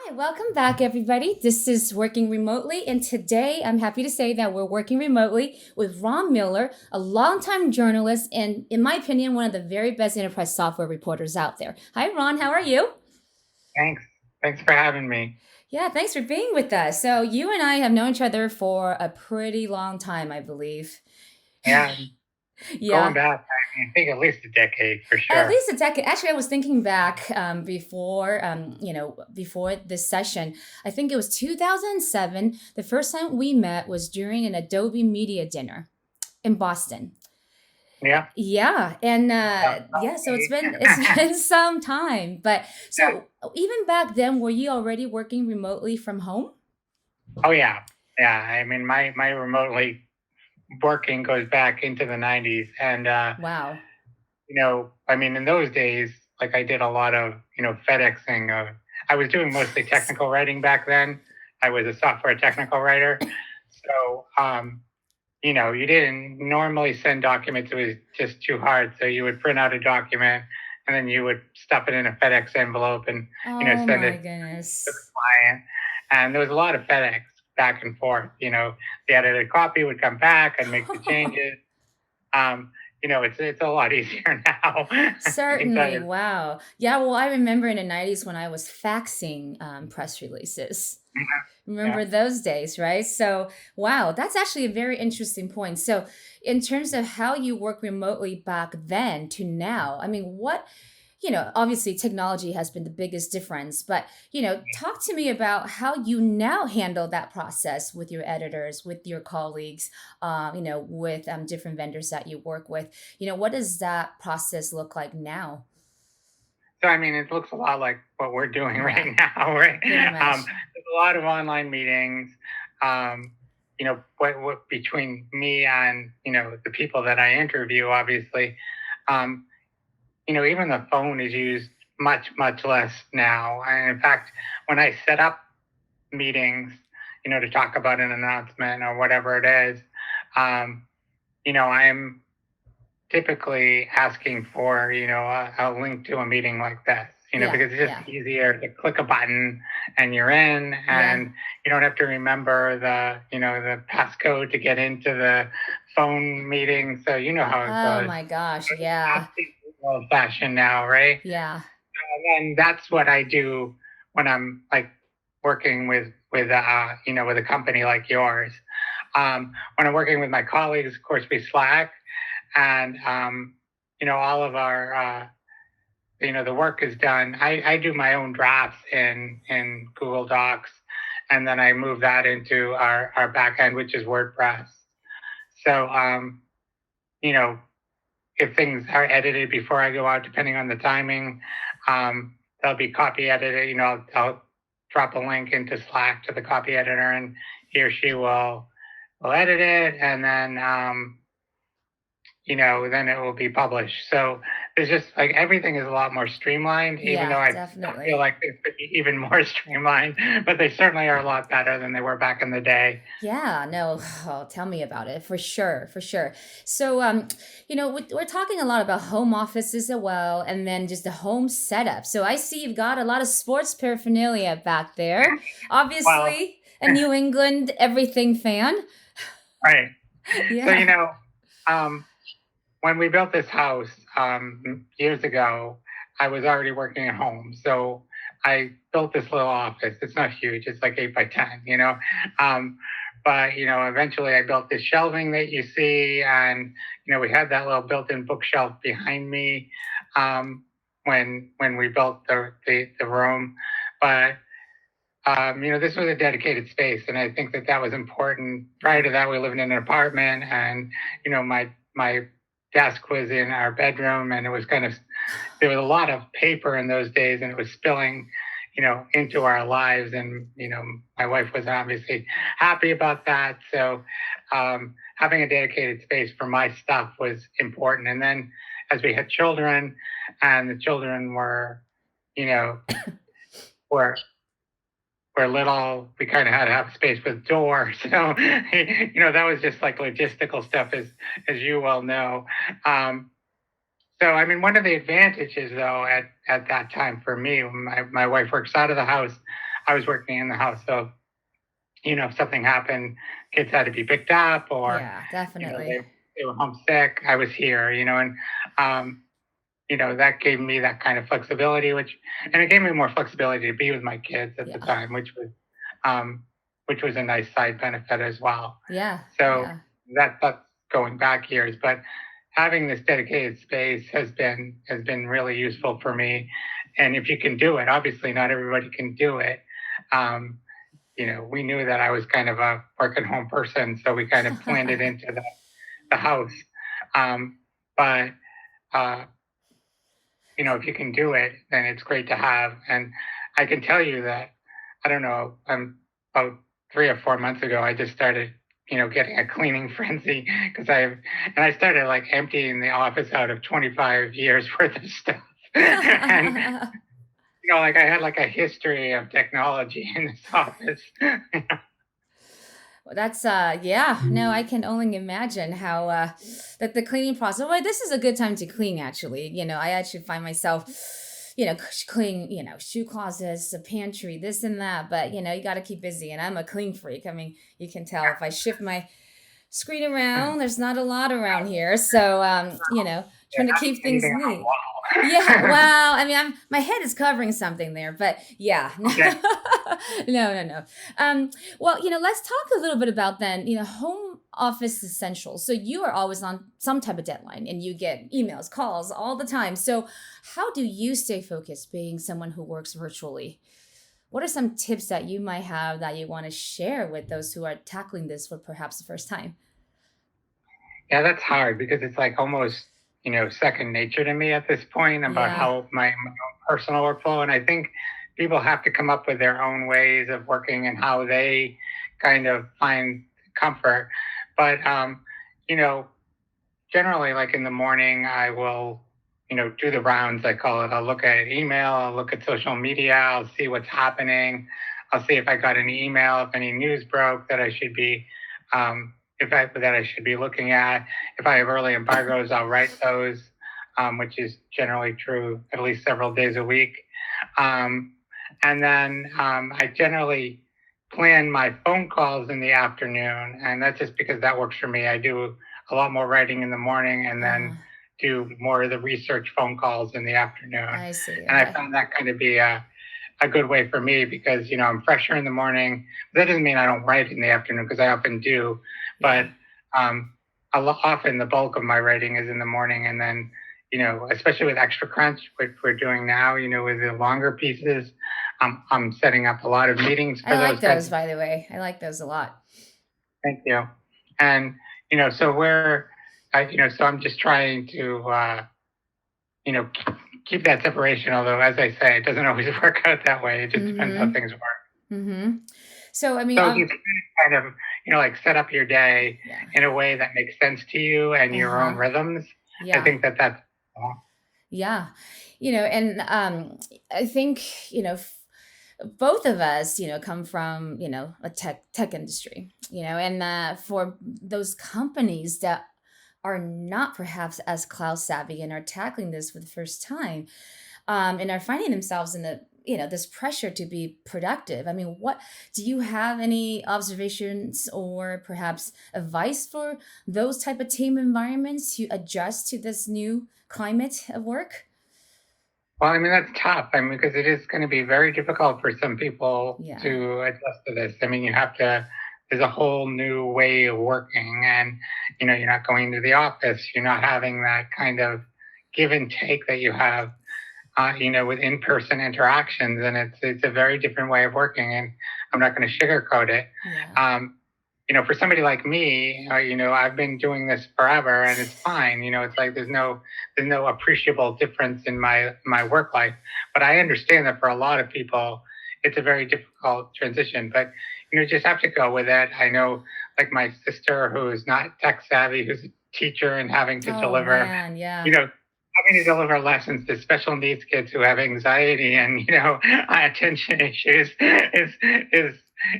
Hi, welcome back, everybody. This is Working Remotely, and today I'm happy to say that we're working remotely with Ron Miller, a longtime journalist, and in my opinion, one of the very best enterprise software reporters out there. Hi, Ron, how are you? Thanks. Thanks for having me. Yeah, thanks for being with us. So, you and I have known each other for a pretty long time, I believe. Yeah, going Yeah, back, I think at least a decade for at sure. least a decade. Actually, I was thinking back before this session. I think it was 2007. The first time we met was during an Adobe Media Dinner in Boston. Yeah. Yeah, and yeah, so Okay. it's been some time. But Yeah. so even back then, were you already working remotely from home? Oh yeah. Yeah. I mean, my remotely working goes back into the '90s, and Wow. I mean, in those days, like I did a lot of FedExing. I was doing mostly technical writing back then. I was a software technical writer, so you didn't normally send documents. It was just too hard. So you would print out a document and then you would stuff it in a FedEx envelope and, Oh send it my to the goodness. client. And there was a lot of FedEx back and forth. The edited copy would come back and make the changes. Um, it's a lot easier now. I can tell Certainly. you. Wow. Yeah, well, I remember in the 90s when I was faxing press releases. Yeah. Remember those days, right? So, wow, that's actually a very interesting point. So, in terms of how you work remotely back then to now, I mean, obviously technology has been the biggest difference, but, talk to me about how you now handle that process with your editors, with your colleagues, with different vendors that you work with. What does that process look like now? So, I mean, it looks a lot like what we're doing right Yeah, now, right? pretty much. There's a lot of online meetings. What between me and the people that I interview, obviously, um, even the phone is used much much less now. And in fact, when I set up meetings, to talk about an announcement or whatever it is, um, I'm typically asking for a link to a meeting like this, Yeah, because it's yeah, just easier to click a button and you're in, yeah. and you don't have to remember the passcode to get into the phone meeting, so you know how it Oh goes. my gosh, yeah, Old fashioned now, right? yeah, And that's what I do when I'm like working with a company like yours. When I'm working with my colleagues, of course, we Slack, and all of our the work is done. I do my own drafts in Google Docs, and then I move that into our back end, which is WordPress. So you know if things are edited before I go out, depending on the timing, they'll be copy edited. I'll drop a link into Slack to the copy editor, and he or she will edit it, and then it will be published. So there's just like everything is a lot more streamlined, even though yeah, I feel definitely. like it could be even more streamlined, but they certainly are a lot better than they were back in the day. Yeah, no, oh, tell me about it for sure, for sure. So, we're talking a lot about home offices as well, and then just the home setup. So, I see you've got a lot of sports paraphernalia back there. Well, Obviously, a New England everything fan. right. So, Yeah, um, when we built this house years ago, I was already working at home. So I built this little office. It's not huge, it's like 8 by 10, Um, but, eventually I built this shelving that you see. And, we had that little built in bookshelf behind me when we built the room. But, this was a dedicated space. And I think that that was important. Prior to yeah. that, we lived in an apartment, and, my desk was in our bedroom, and it was there was a lot of paper in those days, and it was spilling into our lives. And my wife was obviously happy about that. So having a dedicated space for my stuff was important. And then as we had children, and the children you know were little, we kind of had to have space with doors. So, that was just like logistical stuff, as you well know. Um, so, I mean, one of the advantages, though, at that time for me, when my wife works out of the house, I was working in the house. So, if something happened, kids had to be picked up, or, Yeah, they, definitely. they were homesick, I was here, and, um, that gave me that kind of flexibility, and it gave me more flexibility to be with my kids at the Yeah. time, um, which was a nice side benefit as well. Yeah. So Yeah. that's going back years, but having this dedicated space has been really useful for me. And if you can do it, obviously not everybody can do it. Um, we knew that I was kind of a work at home person, so we kind of planned it into the house. Um, but uh, if you can do it, then it's great to have. And I can tell you that, I don't know, about 3 or 4 months ago, I just started, getting a cleaning frenzy because I started like emptying the office out of 25 years worth of stuff. And, like I had like a history of technology in this office. Well, that's yeah, no, I can only imagine how that the cleaning process. Well, this is a good time to clean actually. I actually find myself clean, shoe closets, the pantry, this and that, but you got to keep busy and I'm a clean freak. I mean, you can tell if I shift my screen around, there's not a lot around here. So Yeah, trying to not keep things anything on neat. Yeah, the wall. well, I mean, my head is covering something there, but yeah, no, Okay. no, no. Well, let's talk a little bit about then, home office essentials. So you are always on some type of deadline, and you get emails, calls all the time. So how do you stay focused, being someone who works virtually? What are some tips that you might have that you want to share with those who are tackling this for perhaps the first time? Yeah, that's hard because it's like almost, second nature to me at this point about Yeah, how my own personal workflow. And I think people have to come up with their own ways of working and how they kind of find comfort. But, you know, generally, like in the morning, I will, do the rounds, I call it. I'll look at email, I'll look at social media, I'll see what's happening. I'll see if I got an email, if any news broke that I should be, that I should be looking at. If I have early embargoes, I'll write those, which is generally true at least several days a week. Um, and then I generally plan my phone calls in the afternoon, and that's just because that works for me. I do a lot more writing in the morning and then do more of the research phone calls in the afternoon. I see. And I Okay. found that kind of be a good way for me because, I'm fresher in the morning. That doesn't mean I don't write in the afternoon because I often do, but Yeah. um, often the bulk of my writing is in the morning. And then, especially with Extra Crunch, which we're doing now, with the longer pieces, I'm setting up a lot of meetings I for like those kinds those, of. by the way. I like those a lot. Thank you. And, so so I'm just trying to, keep that separation. Although, as I say, it doesn't always work out that way. It just depends how Mhm. things work. Mhm. So, I mean, So if you can kind of, like set up your day yeah. in a way that makes sense to you and your own Uh-huh. rhythms, I Yeah. think that's. Yeah. And I think, both of us, come from, a tech industry, and for those companies that are not perhaps as cloud savvy and are tackling this for the first time, and are finding themselves in this pressure to be productive. I mean, what do you have any observations or perhaps advice for those type of team environments to adjust to this new climate of work? Well, I mean, that's tough. I mean, because it is going to be very difficult for some people Yeah, to adjust to this. I mean, there's a whole new way of working, and, you're not going to the office, you're not having that kind of give and take that you have, with in-person interactions, and it's a very different way of working. And I'm not going to sugarcoat it. yeah, Um, for somebody like me, I've been doing this forever, and it's fine. It's like there's no appreciable difference in my work life. But I understand that for a lot of people, it's a very difficult transition. But just have to go with it. I know, like my sister, who's not tech savvy, who's a teacher and having to oh deliver, man, you yeah, know, having to deliver lessons to special needs kids who have anxiety and attention issues is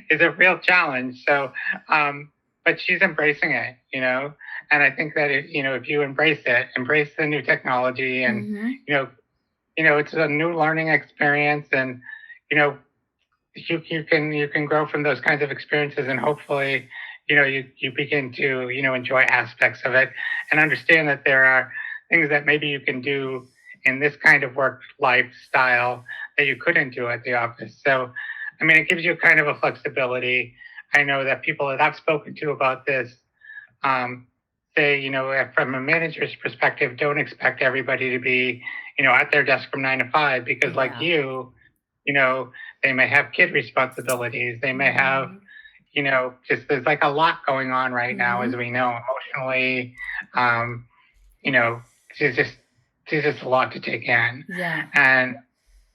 is a real challenge. So, but she's embracing it, and I think that if you embrace the new technology, and mm-hmm. you know, it's a new learning experience, and you know, you can grow from those kinds of experiences, and hopefully, you begin to enjoy aspects of it, and understand that there are things that maybe you can do in this kind of work lifestyle that you couldn't do at the office. So, I mean, it gives you kind of a flexibility. I know that people that I've spoken to about this um, say, from a manager's perspective, don't expect everybody to be, at their desk from 9 to 5, because, like Yeah. you know, they may have kid responsibilities. They may have, Mhm. just there's like a lot going on right now, as Mhm. we know, emotionally. Um, you know, it's just it's just a lot to take in, Yeah. and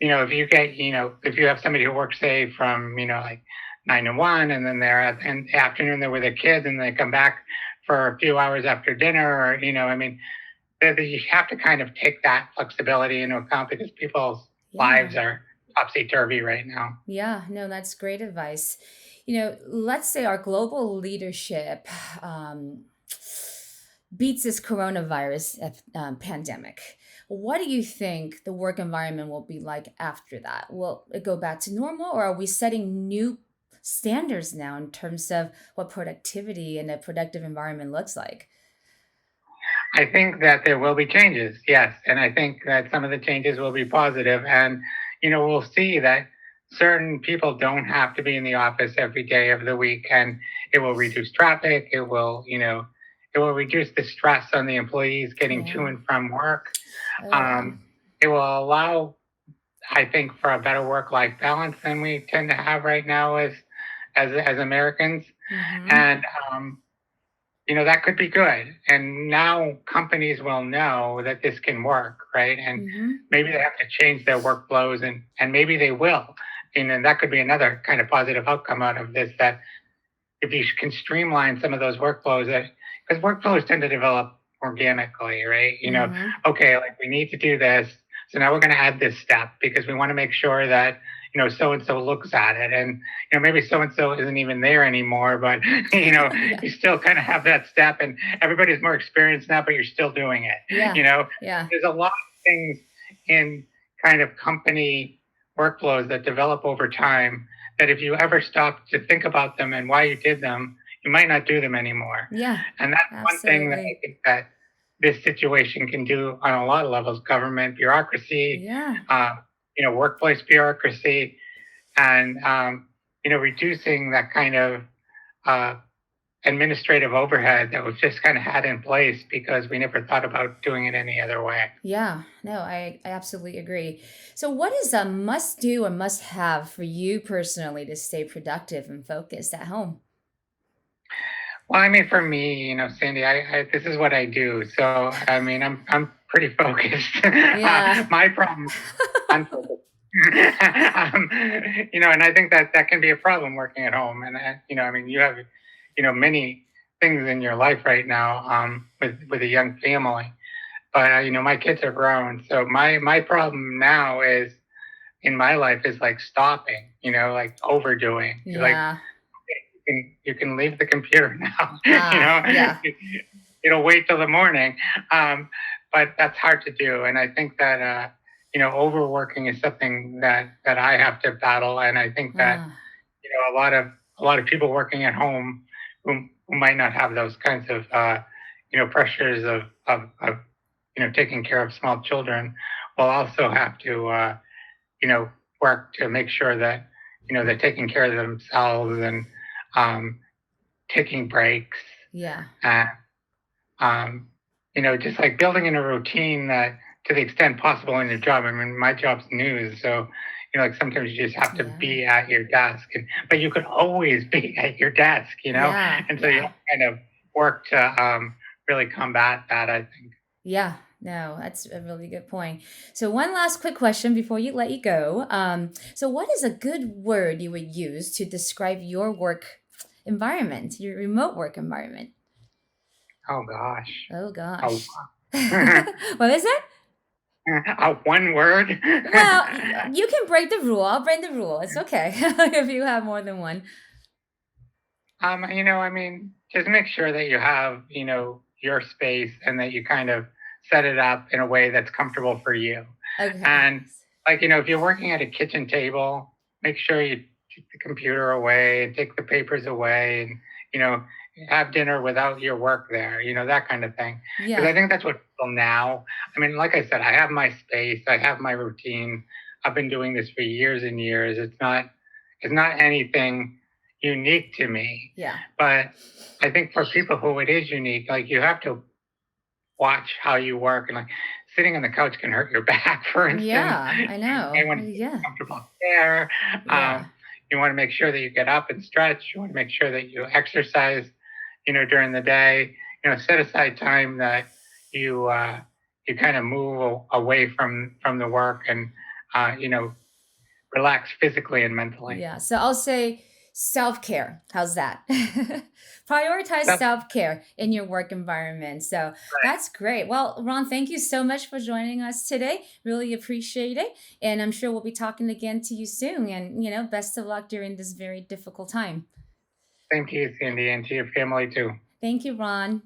if you have somebody who works, say, from like 9 to 1, and then they're in the afternoon they're with their kids, and they come back for a few hours after dinner, or I mean, you have to kind of take that flexibility into account, because people's lives Yeah. are topsy turvy right now. Yeah, no, that's great advice. Let's say our global leadership beats this coronavirus pandemic. What do you think the work environment will be like after that? Will it go back to normal, or are we setting new standards now in terms of what productivity and a productive environment looks like? I think that there will be changes, yes, and I think that some of the changes will be positive, and we'll see that certain people don't have to be in the office every day of the week, and it will reduce traffic. It will reduce the stress on the employees getting to Yeah. and from work. Oh, yeah. Um, it will allow, I think, for a better work-life balance than we tend to have right now as Americans, Mm-hmm. and that could be good. And now companies will know that this can work, right? And Mm-hmm. maybe they have to change their workflows, and maybe they will. And then that could be another kind of positive outcome out of this, that if you can streamline some of those workflows, that because workflows tend to develop organically, right? Mm-hmm. Okay, like we need to do this, so now we're going to add this step because we want to make sure that so and so looks at it, and maybe so and so isn't even there anymore, but Yeah. you still kind of have that step, and everybody's more experienced now, but you're still doing it. Yeah. Yeah. There's a lot of things in kind of company workflows that develop over time, that if you ever stop to think about them and why you did them, you might not do them anymore. Yeah. And that's one thing that I Absolutely. think that this situation can do on a lot of levels: government bureaucracy, Yeah. uh, workplace bureaucracy, and reducing that kind of uh, administrative overhead that was just kind of had in place because we never thought about doing it any other way. Yeah, no, I absolutely agree. So, what is a must do or must have for you personally to stay productive and focused at home? Well, I mean, for me, Sandy, this is what I do. So, I mean, I'm pretty focused. Yeah. My problem, unfocused. um, and I think that that can be a problem working at home. And I mean, you have, many things in your life right now, with a young family. But my kids are grown, so my problem now is in my life is like stopping. Like overdoing. Like Yeah. you can leave the computer now. Yeah. It'll wait till the morning. Um, but that's hard to do, and I think that overworking is something that I have to battle, and I think that Ah, a lot of people working at home who might not have those kinds of pressures of taking care of small children will also have to you know work to make sure that they're taking care of themselves, and um, taking breaks, yeah. and um, just like building in a routine that, to the extent possible in your job. I mean, my job's news, so like sometimes you just have to Yeah. be at your desk, but you could always be at your desk, Yeah. and so you have Yeah. to kind of work to really combat that, I think. Yeah. No, that's a really good point. So, one last quick question before you let you go. So, what is a good word you would use to describe your work environment, your remote work environment? Oh gosh. Oh Oh, gosh. What is it? one word. Well, you can break the rule. I'll break the rule. It's okay if you have more than one. I mean, just make sure that you have, your space, and that you kind of set it up in a way that's comfortable for you. Okay. And like, if you're working at a kitchen table, make sure you take the computer away and take the papers away and, you know, have dinner without your work there, that kind of thing. Because I Yeah. think that's what people now, I mean, like I said, I have my space, I have my routine. I've been doing this for years and years. It's not anything unique to me. Yeah. But I think for people who it is unique, like you have to watch how you work, and like sitting on the couch can hurt your back, for instance. Yeah, I You may know. want to get Yeah. a comfortable chair. Yeah. You want to make sure that you get up and stretch. You want to make sure that you exercise, during the day. Set aside time that you kind of move away from the work and relax physically and mentally. Yeah. So I'll say self-care. How's that? Prioritize That's self-care in your work environment. So that's great. Well, Ron, thank you so much for joining us today. Really appreciate it. And I'm sure we'll be talking again to you soon. And, best of luck during this very difficult time. same to you, Cindy, and to your family too. Thank you, Ron.